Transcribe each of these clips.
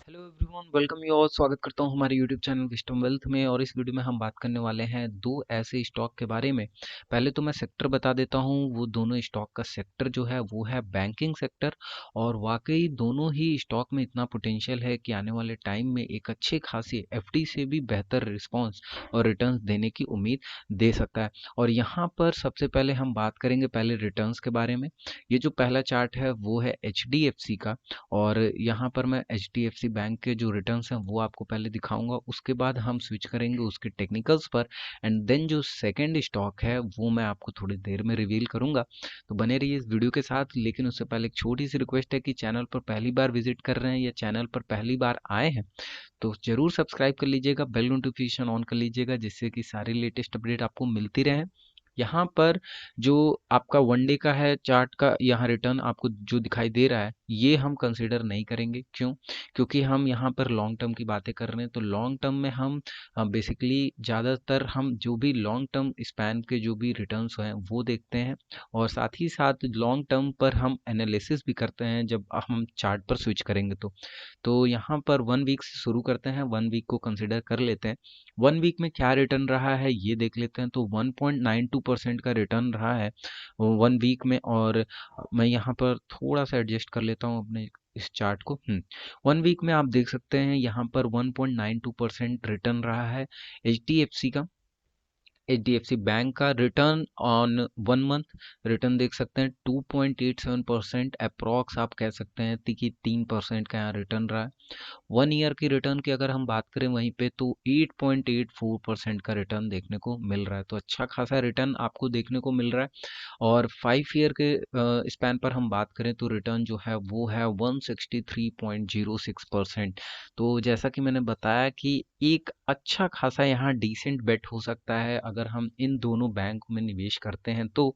Hello everyone, welcome you all. स्वागत करता हूं हमारे यूट्यूब चैनल विस्टम वेल्थ में। और इस वीडियो में हम बात करने वाले हैं दो ऐसे स्टॉक के बारे में। पहले तो मैं सेक्टर बता देता हूं। वो दोनों स्टॉक का सेक्टर जो है वो है बैंकिंग सेक्टर। और वाकई दोनों ही स्टॉक में इतना पोटेंशियल है कि आने वाले टाइम में एक अच्छे खासी एफडी से भी बेहतर रिस्पॉन्स और रिटर्न्स देने की उम्मीद दे सकता है। और यहाँ पर सबसे पहले हम बात करेंगे पहले रिटर्न्स के बारे में। ये जो पहला चार्ट है वो है एचडीएफसी का। और यहाँ पर मैं एचडीएफसी बैंक के जो रिटर्न्स हैं वो आपको पहले दिखाऊंगा, उसके बाद हम स्विच करेंगे उसके टेक्निकल्स पर। एंड देन जो सेकंड स्टॉक है वो मैं आपको थोड़ी देर में रिवील करूंगा। तो बने रहिए इस वीडियो के साथ। लेकिन उससे पहले एक छोटी सी रिक्वेस्ट है कि चैनल पर पहली बार विजिट कर रहे हैं या चैनल पर पहली बार आए हैं तो जरूर सब्सक्राइब कर लीजिएगा, बेल नोटिफिकेशन ऑन कर लीजिएगा, जिससे कि सारी लेटेस्ट अपडेट आपको मिलती रहे। यहाँ पर जो आपका वनडे का है चार्ट का यहाँ रिटर्न आपको जो दिखाई दे रहा है ये हम कंसिडर नहीं करेंगे। क्यों? क्योंकि हम यहाँ पर लॉन्ग टर्म की बातें कर रहे हैं। तो लॉन्ग टर्म में हम बेसिकली ज़्यादातर हम जो भी लॉन्ग टर्म स्पैन के जो भी रिटर्न्स हैं वो देखते हैं। और साथ ही साथ लॉन्ग टर्म पर हम एनालिसिस भी करते हैं जब हम चार्ट पर स्विच करेंगे तो यहाँ पर 1 वीक से शुरू करते हैं। 1 वीक को कंसिडर कर लेते हैं। 1 वीक में क्या रिटर्न रहा है ये देख लेते हैं। तो 1.92% का रिटर्न रहा है 1 वीक में। और मैं यहाँ पर थोड़ा सा एडजस्ट कर लेता हूँ अपने इस चार्ट को। 1 वीक में आप देख सकते हैं यहाँ पर 1.92% रिटर्न रहा है एचडीएफसी का। एचडीएफसी बैंक का रिटर्न ऑन 1 मंथ रिटर्न देख सकते हैं 2.87%। अप्रॉक्स आप कह सकते हैं कि 3% का यहाँ रिटर्न रहा है। 1 ईयर की रिटर्न की अगर हम बात करें वहीं पे तो 8.84% का रिटर्न देखने को मिल रहा है। तो अच्छा खासा रिटर्न आपको देखने को मिल रहा है। और 5 ईयर के स्पैन पर हम बात करें तो रिटर्न जो है वो है 163.06%। तो जैसा कि मैंने बताया कि एक अच्छा खासा यहाँ डिसेंट बेट हो सकता है अगर हम इन दोनों बैंक में निवेश करते हैं तो।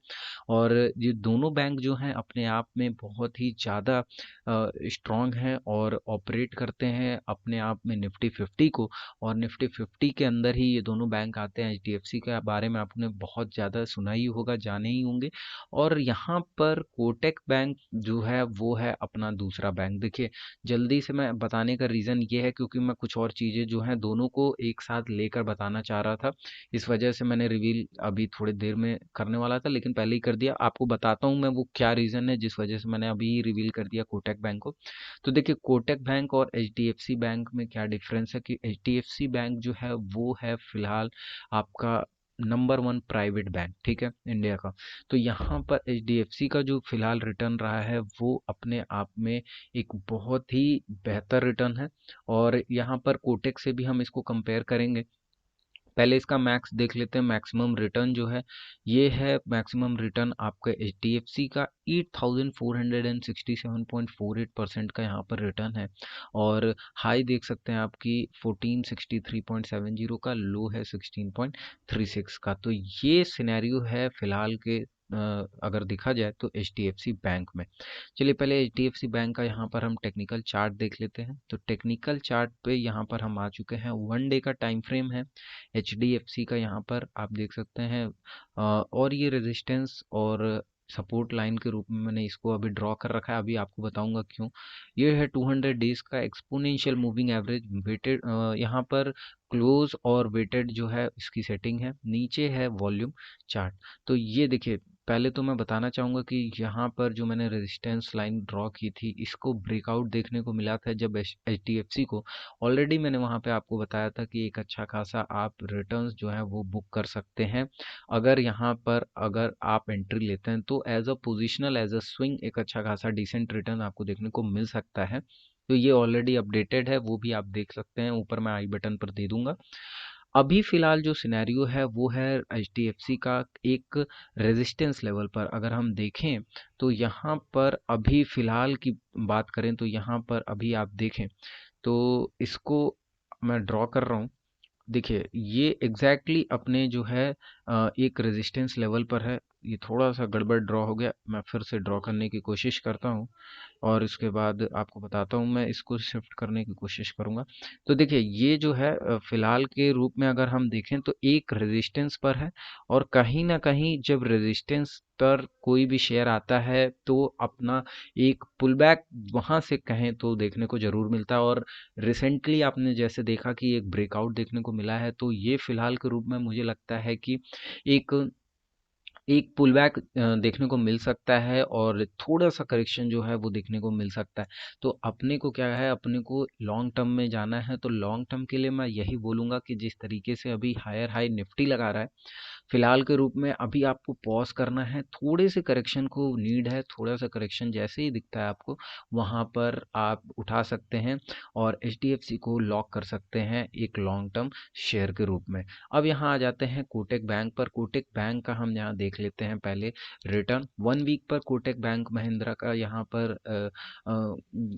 और ये दोनों बैंक जो हैं अपने आप में बहुत ही ज़्यादा स्ट्रॉन्ग हैं और ऑपरेट करते हैं अपने आप में निफ्टी 50 को। और निफ्टी 50 के अंदर ही ये दोनों बैंक आते हैं। एचडीएफसी के बारे में आपने बहुत ज़्यादा सुना ही होगा, जाने ही होंगे। और यहाँ पर कोटक बैंक जो है वो है अपना दूसरा बैंक। देखिए, जल्दी से मैं बताने का रीज़न ये है क्योंकि मैं कुछ और चीज़ें जो हैं दोनों को एक साथ लेकर बताना चाह रहा था। इस वजह से मैंने रिवील अभी थोड़ी देर में करने वाला था लेकिन पहले ही कर दिया। आपको बताता हूँ मैं वो क्या रीज़न है जिस वजह से मैंने अभी रिवील कर दिया कोटक बैंक को। तो देखिए, कोटक बैंक और एचडीएफसी बैंक में क्या डिफरेंस है कि एचडीएफसी बैंक जो है वो है फिलहाल आपका नंबर 1 प्राइवेट बैंक, ठीक है, इंडिया का। तो यहाँ पर एचडीएफसी का जो फिलहाल रिटर्न रहा है वो अपने आप में एक बहुत ही बेहतर रिटर्न है। और यहाँ पर कोटक से भी हम इसको कंपेयर करेंगे। पहले इसका मैक्स देख लेते हैं। मैक्सिमम रिटर्न जो है ये है मैक्सिमम रिटर्न आपका एच डी एफ सी का 8467.48% का यहाँ पर रिटर्न है। और हाई देख सकते हैं आपकी 1463.70 का, लो है 16.36 का। तो ये सिनेरियो है फिलहाल के अगर देखा जाए तो H D F C bank में। चलिए पहले H D F C bank का यहाँ पर हम टेक्निकल चार्ट देख लेते हैं। तो टेक्निकल चार्ट पे यहाँ पर हम आ चुके हैं। 1 डे का टाइम फ्रेम है एचडीएफसी का, यहाँ पर आप देख सकते हैं। और ये रेजिस्टेंस और सपोर्ट लाइन के रूप में मैंने इसको अभी ड्रॉ कर रखा है। अभी आपको बताऊंगा क्यों। ये है 200 डेज का एक्सपोनेंशियल मूविंग एवरेज वेटेड। यहाँ पर क्लोज और वेटेड जो है इसकी सेटिंग है। नीचे है वॉल्यूम चार्ट। तो ये देखिए, पहले तो मैं बताना चाहूँगा कि यहाँ पर जो मैंने रेजिस्टेंस लाइन ड्रॉ की थी इसको ब्रेकआउट देखने को मिला था जब एच डी एफ सी को। ऑलरेडी मैंने वहाँ पे आपको बताया था कि एक अच्छा खासा आप रिटर्न्स जो है वो बुक कर सकते हैं अगर यहाँ पर अगर आप एंट्री लेते हैं तो as a positional as a swing एक अच्छा खासा डिसेंट रिटर्न आपको देखने को मिल सकता है। तो ये ऑलरेडी अपडेटेड है, वो भी आप देख सकते हैं, ऊपर मैं आई बटन पर दे दूंगा। अभी फिलहाल जो सिनेरियो है वो है एच डी एफ सी का एक रेजिस्टेंस लेवल पर अगर हम देखें तो यहाँ पर अभी फिलहाल की बात करें तो यहाँ पर अभी आप देखें तो इसको मैं ड्रॉ कर रहा हूँ। देखिए, ये एग्जैक्टली अपने जो है एक रेजिस्टेंस लेवल पर है। ये थोड़ा सा गड़बड़ ड्रॉ हो गया, मैं फिर से ड्रॉ करने की कोशिश करता हूँ और इसके बाद आपको बताता हूँ, मैं इसको शिफ्ट करने की कोशिश करूँगा। तो देखिए ये जो है फिलहाल के रूप में अगर हम देखें तो एक रेजिस्टेंस पर है, और कहीं ना कहीं जब रेजिस्टेंस पर कोई भी शेयर आता है तो अपना एक पुल बैक वहां से कहें तो देखने को जरूर मिलता है। और रिसेंटली आपने जैसे देखा कि एक ब्रेकआउट देखने को मिला है, तो ये फिलहाल के रूप में मुझे लगता है कि एक एक पुल बैक देखने को मिल सकता है, और थोड़ा सा करेक्शन जो है वो देखने को मिल सकता है। तो अपने को क्या है, अपने को लॉन्ग टर्म में जाना है, तो लॉन्ग टर्म के लिए मैं यही बोलूँगा कि जिस तरीके से अभी हायर हाई निफ्टी लगा रहा है, फिलहाल के रूप में अभी आपको पॉज करना है, थोड़े से करेक्शन को नीड है, थोड़ा सा करेक्शन जैसे ही दिखता है आपको वहां पर आप उठा सकते हैं और एचडीएफसी को लॉक कर सकते हैं एक लॉन्ग टर्म शेयर के रूप में। अब यहाँ आ जाते हैं कोटक बैंक पर। कोटक बैंक का हम यहाँ देख लेते हैं पहले रिटर्न। 1 वीक पर कोटक बैंक महिंद्रा का यहाँ पर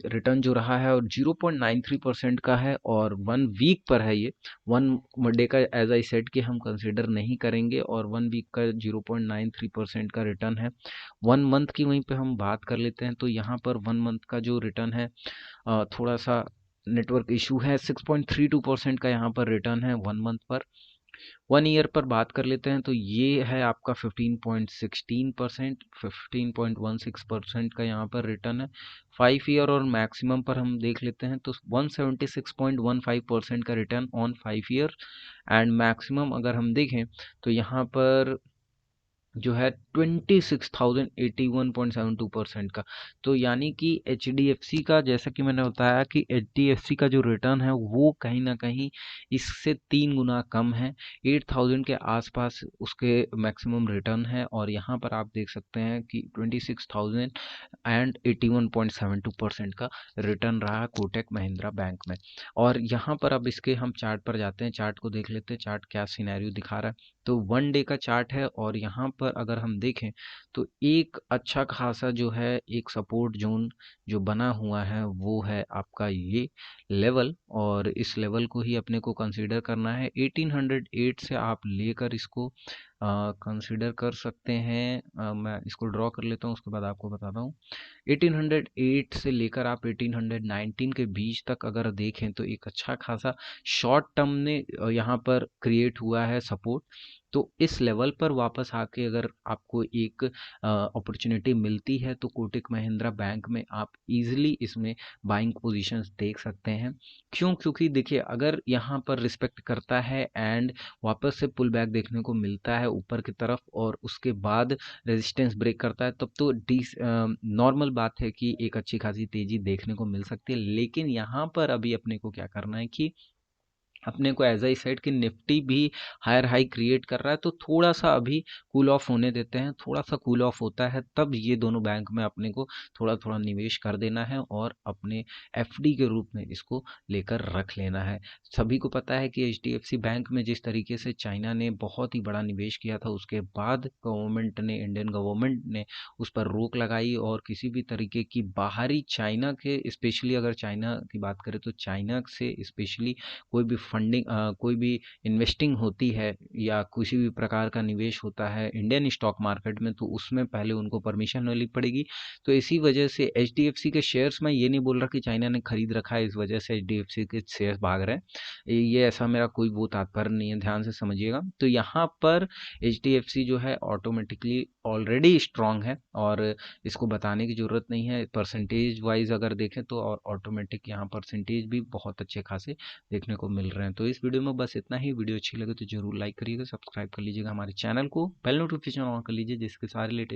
रिटर्न जो रहा है और 0.93% का है, और 1 वीक पर है ये। 1 डे का एज आई सेड कि हम कंसिडर नहीं करेंगे, और 1 वीक का 0.93% का रिटर्न है। 1 मंथ की वहीं पे हम बात कर लेते हैं, तो यहाँ पर 1 मंथ का जो रिटर्न है थोड़ा सा नेटवर्क इशू है। 6.32% का यहाँ पर रिटर्न है 1 मंथ पर। 1 ईयर पर बात कर लेते हैं तो ये है आपका 15.16%, 15.16% का यहाँ पर रिटर्न है। 5 ईयर और मैक्सिमम पर हम देख लेते हैं तो 176.15% का return on 5 year. And maximum अगर हम देखें तो यहाँ पर जो है 26,081.72% का। तो यानी कि एच डी एफ सी का, जैसा कि मैंने बताया कि एच डी एफ सी का जो रिटर्न है वो कहीं ना कहीं इससे 3 गुना कम है। 8,000 के आसपास उसके मैक्सिमम रिटर्न है, और यहाँ पर आप देख सकते हैं कि 26,081.72% का रिटर्न रहा कोटक महिंद्रा बैंक में। और यहाँ पर अब इसके हम चार्ट पर जाते हैं, चार्ट को देख लेते हैं, चार्ट क्या सिनेरियो दिखा रहा है। तो 1 डे का चार्ट है, और यहाँ पर अगर हम देखें तो एक अच्छा खासा जो है एक सपोर्ट जोन जो बना हुआ है वो है आपका ये लेवल, और इस लेवल को ही अपने को कंसीडर करना है। 1808 से आप लेकर इसको कंसीडर कर सकते हैं। मैं इसको ड्रॉ कर लेता हूँ, उसके बाद आपको बताता हूँ। 1808 से लेकर आप 1819 के बीच तक अगर देखें तो एक अच्छा खासा शॉर्ट टर्म ने यहाँ पर क्रिएट हुआ है सपोर्ट। तो इस लेवल पर वापस आके अगर आपको एक अपॉर्चुनिटी मिलती है तो कोटक महिंद्रा बैंक में आप इजीली इसमें बाइंग पोजीशंस देख सकते हैं। क्यों? क्योंकि देखिए अगर यहाँ पर रिस्पेक्ट करता है एंड वापस से पुल बैक देखने को मिलता है ऊपर की तरफ, और उसके बाद रेजिस्टेंस ब्रेक करता है, तब तो नॉर्मल बात है कि एक अच्छी खासी तेजी देखने को मिल सकती है। लेकिन यहाँ पर अभी अपने को क्या करना है कि अपने को एज आई सेड कि निफ्टी भी हायर हाई क्रिएट कर रहा है, तो थोड़ा सा अभी कूल ऑफ होने देते हैं। थोड़ा सा कूल ऑफ होता है तब ये दोनों बैंक में अपने को थोड़ा थोड़ा निवेश कर देना है, और अपने एफडी के रूप में इसको लेकर रख लेना है। सभी को पता है कि एचडीएफसी बैंक में जिस तरीके से चाइना ने बहुत ही बड़ा निवेश किया था, उसके बाद गवर्नमेंट ने, इंडियन गवर्नमेंट ने उस पर रोक लगाई, और किसी भी तरीके की बाहरी चाइना के, स्पेशली अगर चाइना की बात करें तो चाइना से स्पेशली कोई भी फंडिंग, कोई भी इन्वेस्टिंग होती है या किसी भी प्रकार का निवेश होता है इंडियन स्टॉक मार्केट में, तो उसमें पहले उनको परमिशन लेनी पड़ेगी। तो इसी वजह से एचडीएफसी के शेयर्स, मैं ये नहीं बोल रहा कि चाइना ने खरीद रखा है इस वजह से एचडीएफसी के शेयर्स भाग रहे हैं, ये ऐसा मेरा कोई वो तात्पर्य नहीं है, ध्यान से समझिएगा। तो यहाँ पर एचडीएफसी जो है ऑटोमेटिकली ऑलरेडी स्ट्रांग है, और इसको बताने की ज़रूरत नहीं है। परसेंटेज वाइज अगर देखें तो और ऑटोमेटिक यहाँ परसेंटेज भी बहुत अच्छे खासे देखने को मिल रहे हैं। तो इस वीडियो में बस इतना ही। वीडियो अच्छी लगे तो जरूर लाइक करिएगा, सब्सक्राइब कर लीजिएगा हमारे चैनल को, बेल नोटिफिकेशन ऑन कर लीजिए, जिसके सारे लेटेस्ट